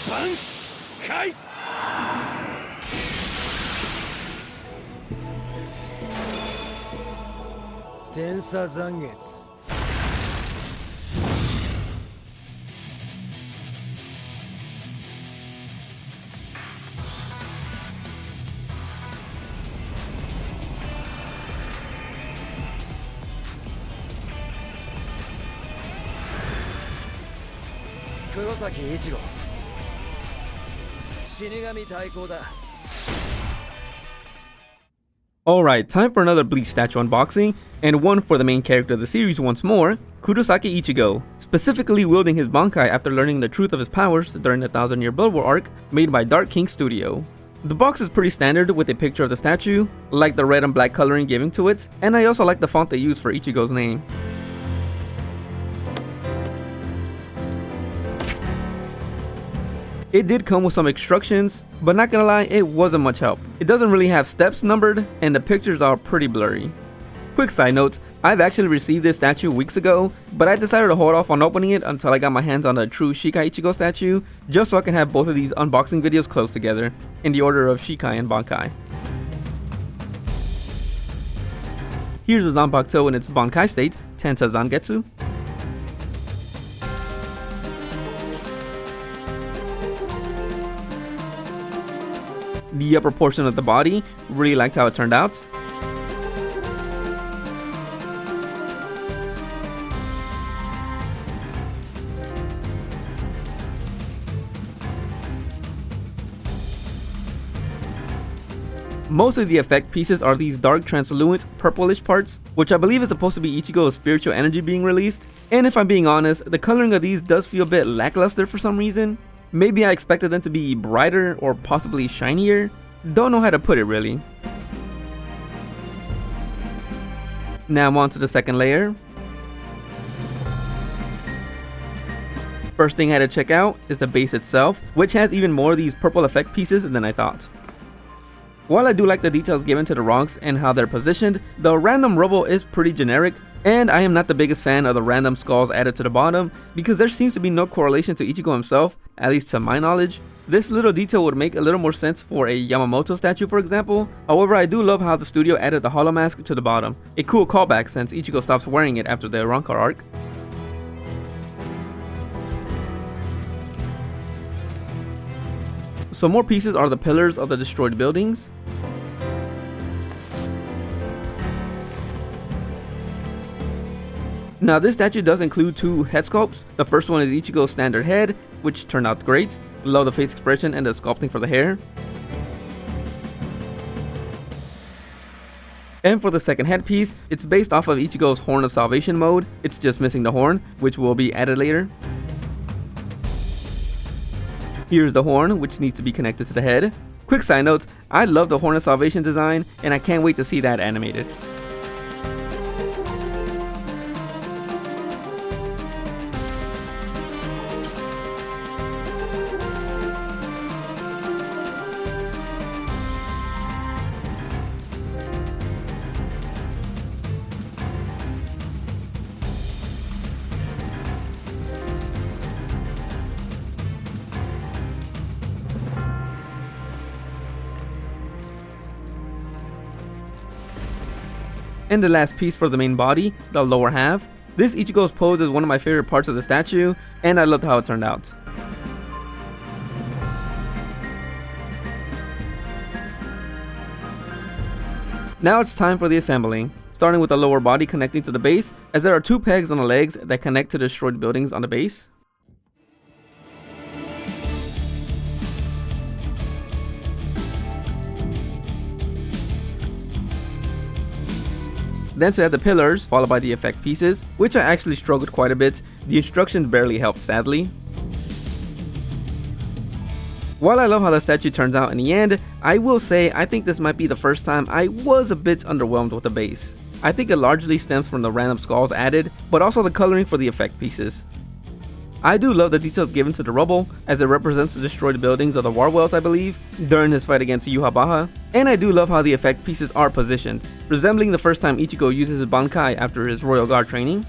Bankai! 天差残月。黒崎一郎。死神対抗だ。 Alright, time for another Bleach statue unboxing, and one for the main character of the series once more, Kurosaki Ichigo, specifically wielding his Bankai after learning the truth of his powers during the 1000-year Blood War arc made by Dark King Studio. The box is pretty standard with a picture of the statue, like the red and black coloring given to it, and I also like the font they used for Ichigo's name. It did come with some instructions, but not gonna lie, it wasn't much help. It doesn't really have steps numbered, and the pictures are pretty blurry. Quick side note, I've actually received this statue weeks ago, but I decided to hold off on opening it until I got my hands on the true Shikai Ichigo statue, just so I can have both of these unboxing videos close together, in the order of Shikai and Bankai. Here's the Zanpakuto in its Bankai state, Tensa Zangetsu. The upper portion of the body, really liked how it turned out. Most of the effect pieces are these dark translucent purplish parts, which I believe is supposed to be Ichigo's spiritual energy being released, and if I'm being honest, the coloring of these does feel a bit lackluster for some reason. Maybe I expected them to be brighter or possibly shinier. Don't know how to put it really. Now on to the second layer. First thing I had to check out is the base itself, which has even more of these purple effect pieces than I thought. While I do like the details given to the rocks and how they're positioned, the random rubble is pretty generic, and I am not the biggest fan of the random skulls added to the bottom because there seems to be no correlation to Ichigo himself, at least to my knowledge. This little detail would make a little more sense for a Yamamoto statue for example, however I do love how the studio added the hollow mask to the bottom, a cool callback since Ichigo stops wearing it after the Rancor arc. Some more pieces are the pillars of the destroyed buildings. Now this statue does include two head sculpts. The first one is Ichigo's standard head, which turned out great. Love the face expression and the sculpting for the hair. And for the second headpiece, it's based off of Ichigo's Horn of Salvation mode. It's just missing the horn, which will be added later. Here's the horn, which needs to be connected to the head. Quick side note, I love the Horn of Salvation design, and I can't wait to see that animated. And the last piece for the main body, the lower half. This Ichigo's pose is one of my favorite parts of the statue, and I loved how it turned out. Now it's time for the assembling, starting with the lower body connecting to the base, as there are two pegs on the legs that connect to the destroyed buildings on the base. Then to add the pillars, followed by the effect pieces, which I actually struggled quite a bit. The instructions barely helped sadly. While I love how the statue turns out in the end, I will say I think this might be the first time I was a bit underwhelmed with the base. I think it largely stems from the random skulls added, but also the coloring for the effect pieces. I do love the details given to the rubble, as it represents the destroyed buildings of the Warwelts I believe, during his fight against Yhwach, and I do love how the effect pieces are positioned, resembling the first time Ichigo uses his Bankai after his Royal Guard training.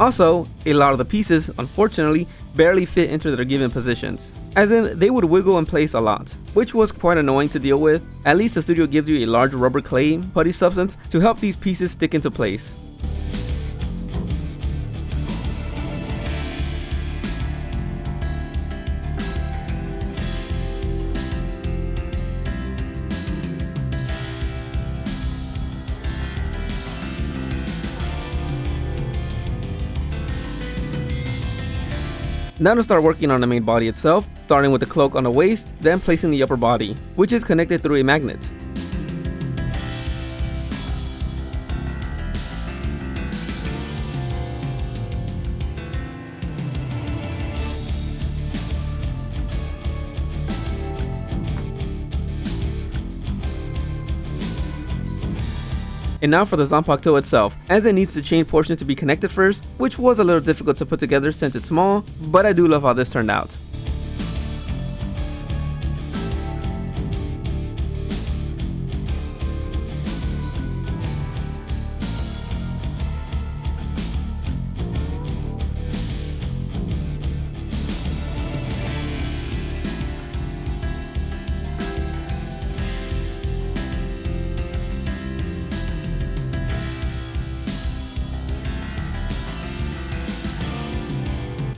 Also, a lot of the pieces, unfortunately, barely fit into their given positions. As in, they would wiggle in place a lot, which was quite annoying to deal with. At least the studio gives you a large rubber clay, putty substance to help these pieces stick into place. Now to start working on the main body itself, starting with the cloak on the waist, then placing the upper body, which is connected through a magnet. And now for the Zanpakuto itself, as it needs the chain portion to be connected first, which was a little difficult to put together since it's small, but I do love how this turned out.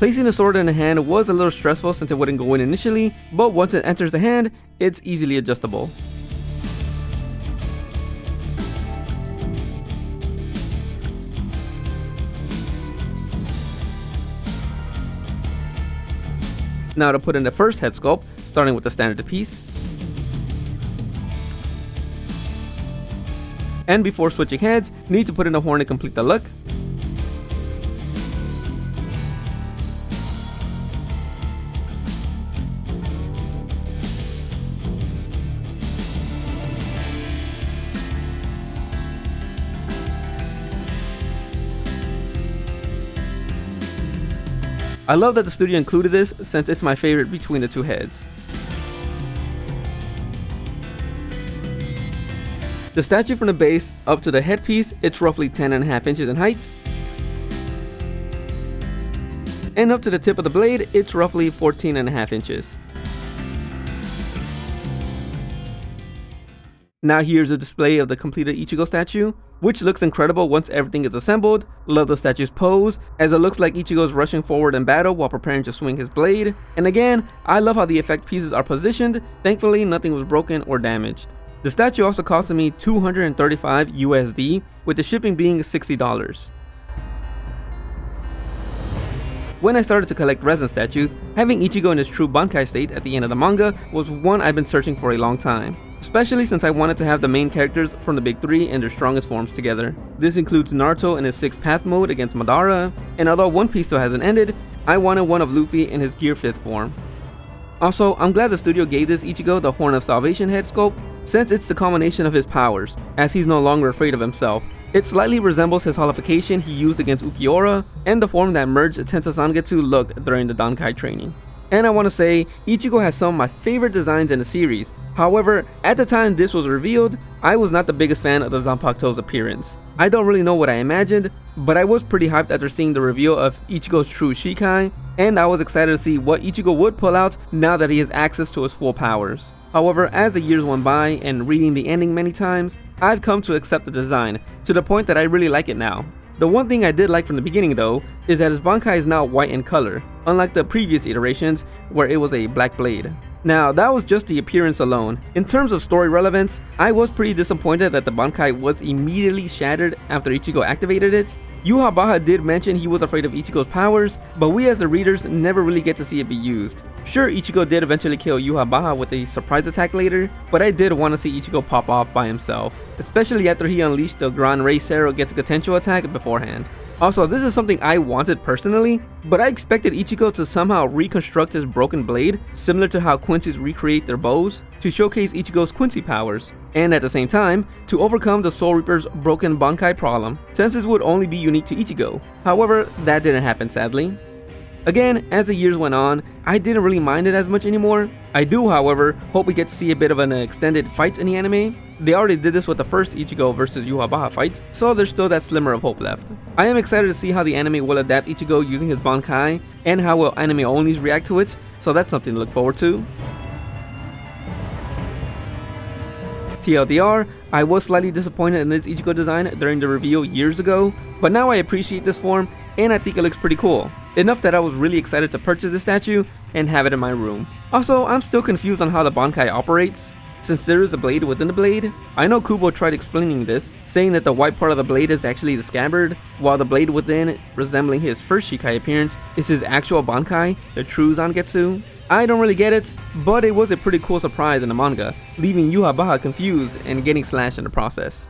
Placing the sword in the hand was a little stressful since it wouldn't go in initially, but once it enters the hand, it's easily adjustable. Now to put in the first head sculpt, starting with the standard piece. And before switching heads, need to put in a horn to complete the look. I love that the studio included this since it's my favorite between the two heads. The statue from the base up to the headpiece, it's roughly 10.5 inches in height. And up to the tip of the blade, it's roughly 14.5 inches. Now here's a display of the completed Ichigo statue, which looks incredible once everything is assembled. Love the statue's pose, as it looks like Ichigo's rushing forward in battle while preparing to swing his blade. And again, I love how the effect pieces are positioned. Thankfully, nothing was broken or damaged. The statue also costed me $235 USD, with the shipping being $60. When I started to collect resin statues, having Ichigo in his true Bankai state at the end of the manga was one I've been searching for a long time, especially since I wanted to have the main characters from the big three in their strongest forms together. This includes Naruto in his 6th path mode against Madara, and although One Piece still hasn't ended, I wanted one of Luffy in his Gear 5th form. Also, I'm glad the studio gave this Ichigo the Horn of Salvation head sculpt, since it's the culmination of his powers, as he's no longer afraid of himself. It slightly resembles his holification he used against Ukiura, and the form that merged Tensa Zangetsu look during the Bankai training. And I want to say, Ichigo has some of my favorite designs in the series. However, at the time this was revealed, I was not the biggest fan of the Zanpakuto's appearance. I don't really know what I imagined, but I was pretty hyped after seeing the reveal of Ichigo's true Shikai, and I was excited to see what Ichigo would pull out now that he has access to his full powers. However, as the years went by and reading the ending many times, I've come to accept the design, to the point that I really like it now. The one thing I did like from the beginning though, is that his Bankai is now white in color, unlike the previous iterations where it was a black blade. Now that was just the appearance alone. In terms of story relevance, I was pretty disappointed that the Bankai was immediately shattered after Ichigo activated it. Yhwach did mention he was afraid of Ichigo's powers, but we as the readers never really get to see it be used. Sure, Ichigo did eventually kill Yhwach with a surprise attack later, but I did want to see Ichigo pop off by himself, especially after he unleashed the Gran Rey Zero Getsugatensho attack beforehand. Also, this is something I wanted personally, but I expected Ichigo to somehow reconstruct his broken blade, similar to how Quincy's recreate their bows, to showcase Ichigo's Quincy powers, and at the same time, to overcome the Soul Reaper's broken Bankai problem, since this would only be unique to Ichigo. However, that didn't happen sadly. Again, as the years went on, I didn't really mind it as much anymore. I do, however, hope we get to see a bit of an extended fight in the anime. They already did this with the first Ichigo versus Yhwach fight, so there's still that slimmer of hope left. I am excited to see how the anime will adapt Ichigo using his Bankai, and how will anime onlys react to it, so that's something to look forward to. TLDR, I was slightly disappointed in this Ichigo design during the reveal years ago, but now I appreciate this form and I think it looks pretty cool. Enough that I was really excited to purchase this statue and have it in my room. Also, I'm still confused on how the Bankai operates, since there is a blade within the blade. I know Kubo tried explaining this, saying that the white part of the blade is actually the scabbard, while the blade within, resembling his first Shikai appearance, is his actual Bankai, the true Zangetsu. I don't really get it, but it was a pretty cool surprise in the manga, leaving Yhwach confused and getting slashed in the process.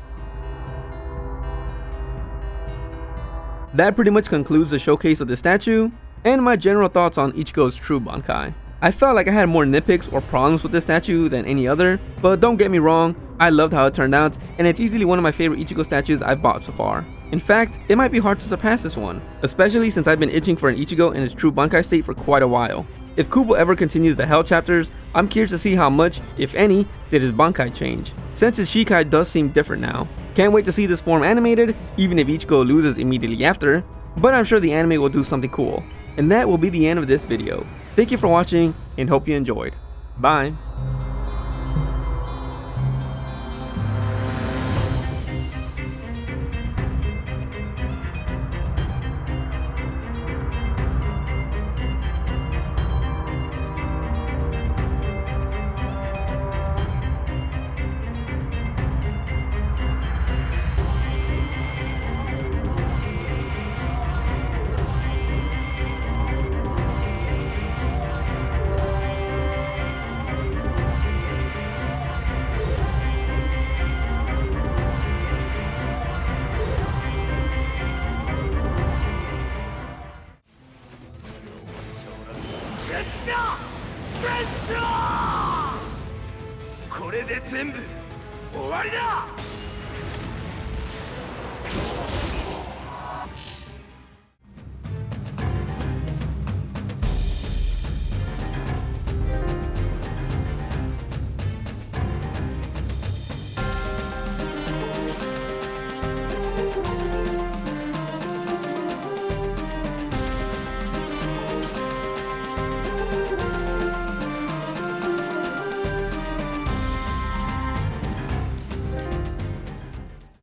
That pretty much concludes the showcase of the statue, and my general thoughts on Ichigo's true Bankai. I felt like I had more nitpicks or problems with this statue than any other, but don't get me wrong, I loved how it turned out, and it's easily one of my favorite Ichigo statues I've bought so far. In fact, it might be hard to surpass this one, especially since I've been itching for an Ichigo in his true Bankai state for quite a while. If Kubo ever continues the Hell chapters, I'm curious to see how much, if any, did his Bankai change, since his Shikai does seem different now. Can't wait to see this form animated, even if Ichigo loses immediately after, but I'm sure the anime will do something cool. And that will be the end of this video. Thank you for watching and hope you enjoyed. Bye!これで全部終わりだ。